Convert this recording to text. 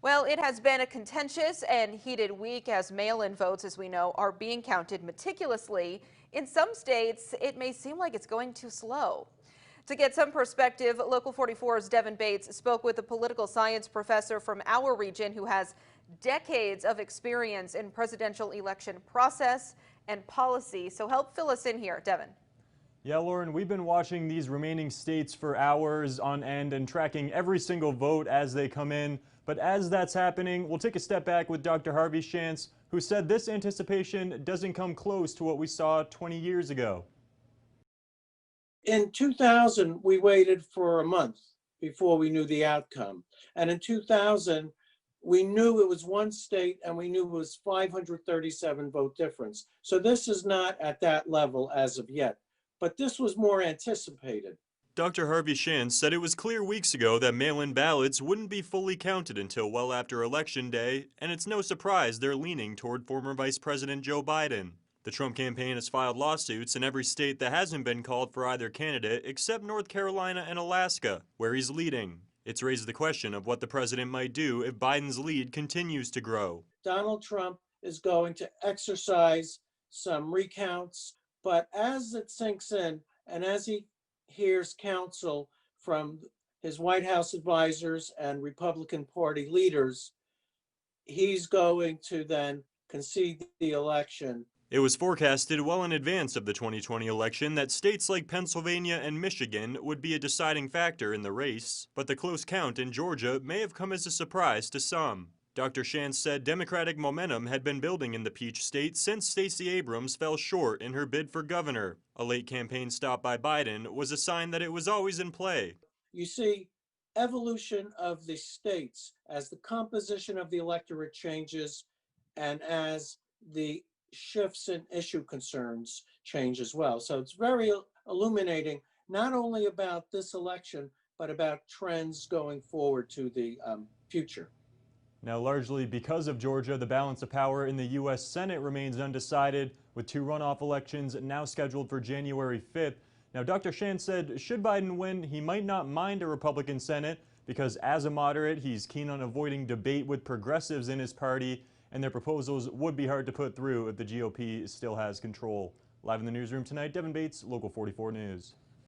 Well, it has been a contentious and heated week as mail-in votes, as we know, are being counted meticulously. In some states, it may seem like it's going too slow. To get some perspective, Local 44's Devin Bates spoke with a political science professor from our region who has decades of experience in presidential election process and policy. So help fill us in here, Devin. Yeah, Lauren, we've been watching these remaining states for hours on end and tracking every single vote as they come in. But as that's happening, we'll take a step back with Dr. Harvey Schantz, who said this anticipation doesn't come close to what we saw 20 years ago. In 2000, we waited for a month before we knew the outcome. And in 2000, we knew it was one state and we knew it was 537 vote difference. So this is not at that level as of yet, but this was more anticipated. Dr. Harvey Schantz said it was clear weeks ago that mail-in ballots wouldn't be fully counted until well after Election Day, and it's no surprise they're leaning toward former Vice President Joe Biden. The Trump campaign has filed lawsuits in every state that hasn't been called for either candidate except North Carolina and Alaska, where he's leading. It's raised the question of what the president might do if Biden's lead continues to grow. Donald Trump is going to exercise some recounts, but as it sinks in and as he hears counsel from his White House advisors and Republican Party leaders, he's going to then concede the election. It was forecasted well in advance of the 2020 election that states like Pennsylvania and Michigan would be a deciding factor in the race, but the close count in Georgia may have come as a surprise to some. Dr. Schantz said Democratic momentum had been building in the Peach State since Stacey Abrams fell short in her bid for governor. A late campaign stop by Biden was a sign that it was always in play. You see evolution of the states as the composition of the electorate changes and as the shifts in issue concerns change as well. So it's very illuminating, not only about this election, but about trends going forward to the future. Now, largely because of Georgia, the balance of power in the U.S. Senate remains undecided, with two runoff elections now scheduled for January 5th. Now, Dr. Schantz said should Biden win, he might not mind a Republican Senate because as a moderate, he's keen on avoiding debate with progressives in his party, and their proposals would be hard to put through if the GOP still has control. Live in the newsroom tonight, Devin Bates, Local 44 News.